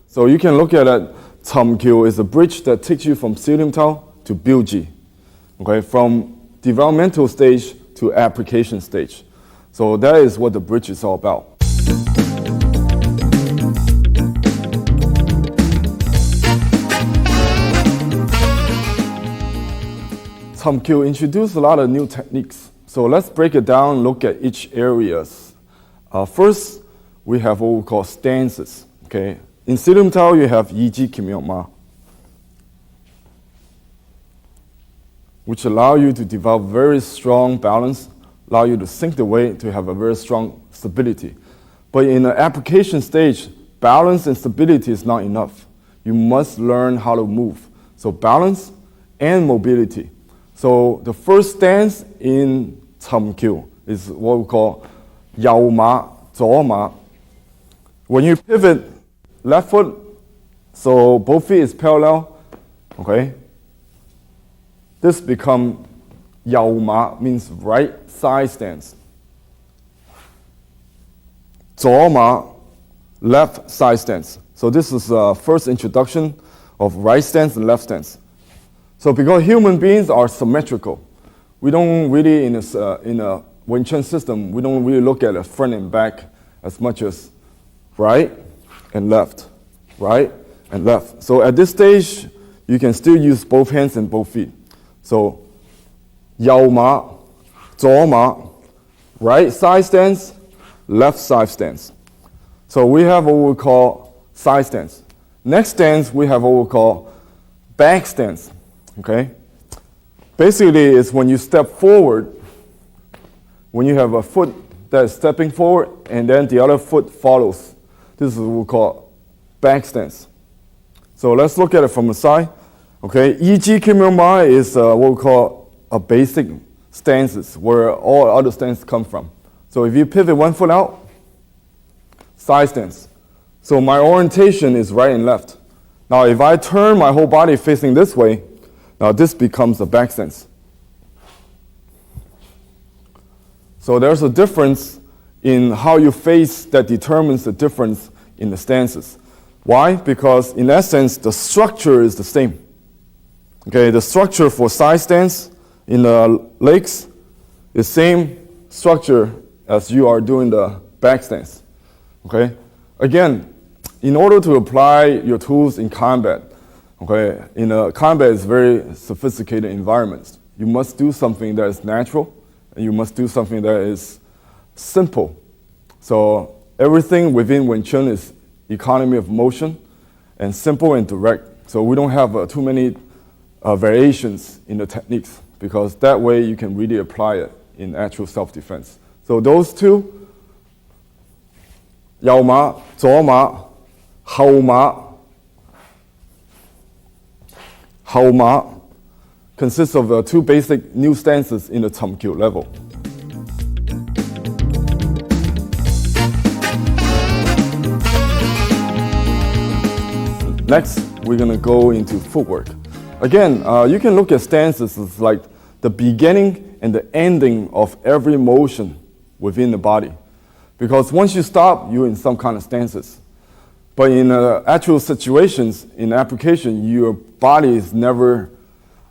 So you can look at it, Chum Kiu is a bridge that takes you from Silim Tao to Bilji, okay, from developmental stage to application stage. So that is what the bridge is all about. Chum Kiu introduced a lot of new techniques. So let's break it down, look at each areas. First, we have what we call stances. Okay, in Silim Tao, you have Yiji Kimyo Ma, which allow you to develop very strong balance, allow you to sink the weight to have a very strong stability. But in the application stage, balance and stability is not enough. You must learn how to move. So balance and mobility. So the first stance in Chum Kiu is what we call Yao Ma, Zhou Ma. When you pivot left foot, so both feet is parallel, okay? This become Yao Ma, means right side stance. Zhou Ma, left side stance. So this is the first introduction of right stance and left stance. So because human beings are symmetrical, we don't really, in a Wing Chun system, we don't really look at the front and back as much as right and left, right and left. So at this stage, you can still use both hands and both feet. So Yao Ma, Zhou Ma, right side stance, left side stance. So we have what we call side stance. Next stance, we have what we call back stance. Okay? Basically, it's when you step forward, when you have a foot that is stepping forward and then the other foot follows. This is what we call back stance. So let's look at it from the side. Okay, Yiji Kimyo Ma is what we call a basic stances where all other stances come from. So if you pivot one foot out, side stance. So my orientation is right and left. Now if I turn my whole body facing this way, now this becomes a back stance. So there's a difference in how you face that determines the difference in the stances. Why? Because in essence, the structure is the same. Okay, the structure for side stance in the legs is same structure as you are doing the back stance. Okay, again, in order to apply your tools in combat, okay, in a combat is very sophisticated environments. You must do something that is natural, and you must do something that is simple. So everything within Wing Chun is economy of motion and simple and direct. So we don't have too many variations in the techniques because that way you can really apply it in actual self-defense. So those two, Yao Ma, Zhou Ma, Hao Ma, Hao Ma, consists of two basic new stances in the Chum Kiu level. Next, we're going to go into footwork. Again, you can look at stances as like the beginning and the ending of every motion within the body. Because once you stop, you're in some kind of stances. But in actual situations, in application, your body is never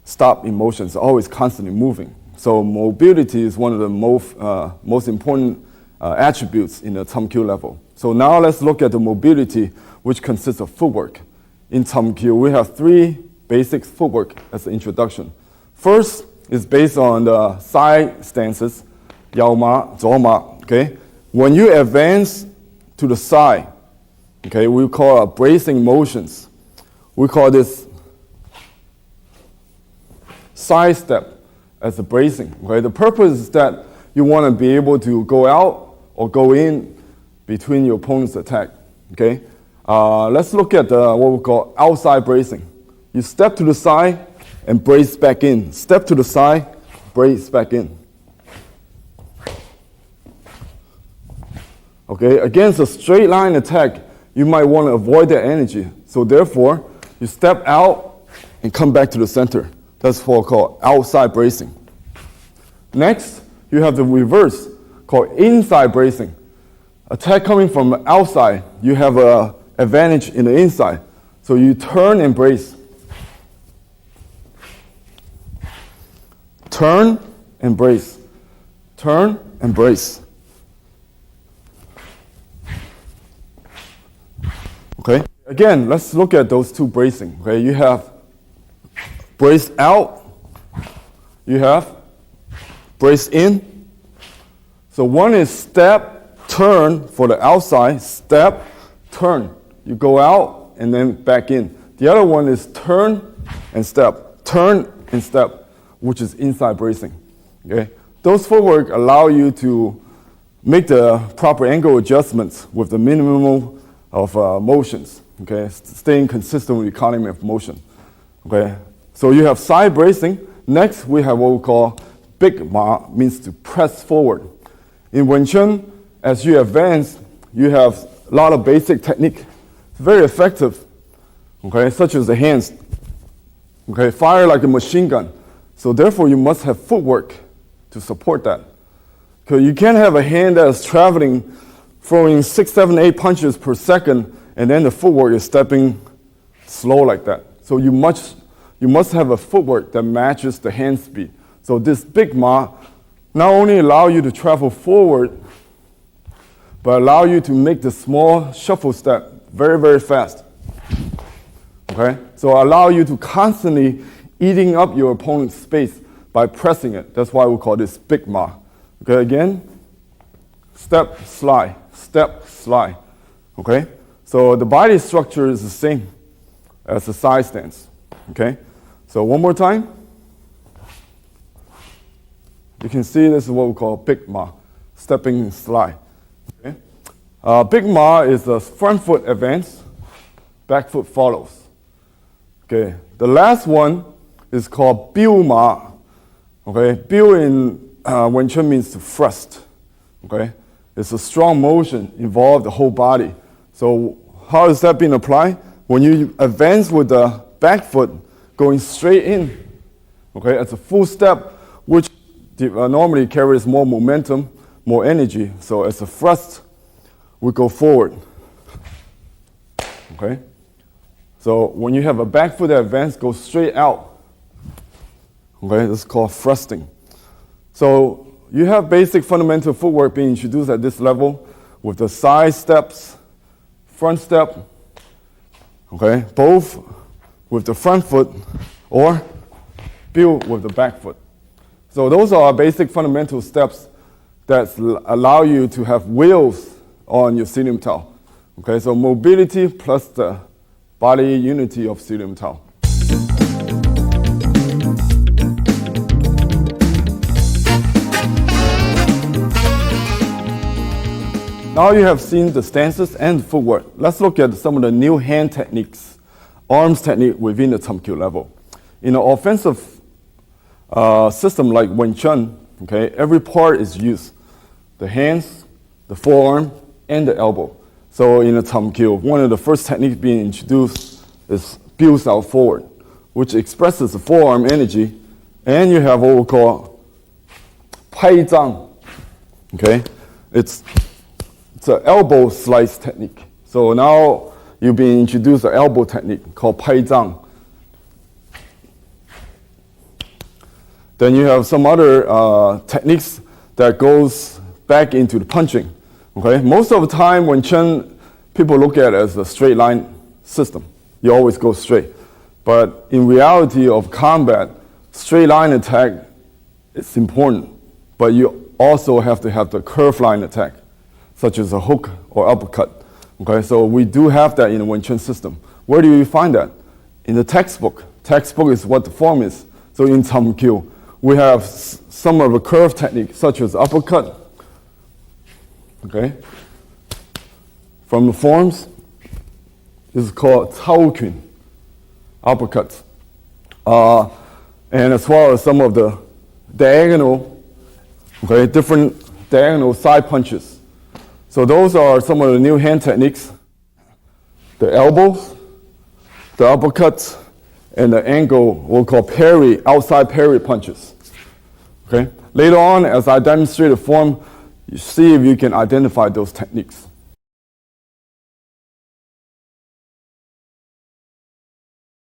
stop in motion. It's always constantly moving. So mobility is one of the most important attributes in the Chum Kiu level. So now let's look at the mobility, which consists of footwork. In Chum Kiu, we have three basic footwork as an introduction. First is based on the side stances, Yao Ma, Zhou Ma. Okay? When you advance to the side, okay, we call bracing motions. We call this side step as a bracing. Okay? The purpose is that you want to be able to go out or go in between your opponent's attack. Okay? Let's look at what we call outside bracing. You step to the side and brace back in. Step to the side, brace back in. Okay, against a straight line attack, you might want to avoid that energy. So therefore, you step out and come back to the center. That's what we call outside bracing. Next, you have the reverse, called inside bracing. Attack coming from outside, you have advantage in the inside. So you turn and brace. Turn and brace. Turn and brace. Okay? Again, let's look at those two bracing. Okay, you have brace out. You have brace in. So one is step, turn for the outside, step, turn. You go out and then back in. The other one is turn and step, which is inside bracing. Okay? Those footwork allow you to make the proper angle adjustments with the minimum of motions. Okay? Staying consistent with economy of motion. Okay? So you have side bracing. Next, we have what we call big ma, means to press forward. In Wing Chun, as you advance, you have a lot of basic technique. It's very effective, okay, such as the hands. Okay, fire like a machine gun. So therefore, you must have footwork to support that. Because you can't have a hand that is traveling, throwing 6, 7, 8 punches per second, and then the footwork is stepping slow like that. So you must have a footwork that matches the hand speed. So this big ma not only allow you to travel forward, but allow you to make the small shuffle step very, very fast. Okay? So allow you to constantly eating up your opponent's space by pressing it. That's why we call this big ma. Okay, again, step, slide, step, slide. Okay? So the body structure is the same as the side stance. Okay? So one more time. You can see this is what we call big ma, stepping slide. Okay? Big ma is a front foot advance, back foot follows. Okay, the last one is called biu ma. Okay, biu in Wing Chun means to thrust. Okay, it's a strong motion involve the whole body. So how is that being applied? When you advance with the back foot going straight in, okay, it's a full step, which normally carries more momentum, more energy. So as a thrust, we go forward. Okay? So when you have a back foot advance, go straight out. Okay, this is called thrusting. So you have basic fundamental footwork being introduced at this level with the side steps, front step, okay, both with the front foot or build with the back foot. So those are basic fundamental steps that allow you to have wheels on your cilium tau. Okay, so mobility plus the body unity of cilium tau. Now you have seen the stances and footwork. Let's look at some of the new hand techniques, arms technique within the Chum Kiu level. In an offensive system like Wing Chun, okay, every part is used. The hands, the forearm, and the elbow. So in the Chum Kiu, one of the first techniques being introduced is builds out forward, which expresses the forearm energy, and you have what we call pai zhang. Okay, it's an elbow slice technique. So now you've been introduced an elbow technique called pai zhang. Then you have some other techniques that goes back into the punching. Okay, most of the time when Chun, people look at it as a straight line system. You always go straight. But in reality of combat, straight line attack is important. But you also have to have the curved line attack, such as a hook or uppercut. Okay, so we do have that in the Wing Chun system. Where do you find that? In the textbook. Textbook is what the form is. So in Chum Kiu, we have some of the curve techniques, such as uppercut. Okay, from the forms, this is called Cao Kun, uppercuts. And as well as some of the diagonal, okay, different diagonal side punches. So those are some of the new hand techniques. The elbows, the uppercuts, and the angle we'll call parry, outside parry punches. Okay? Later on, as I demonstrate the form, you see if you can identify those techniques.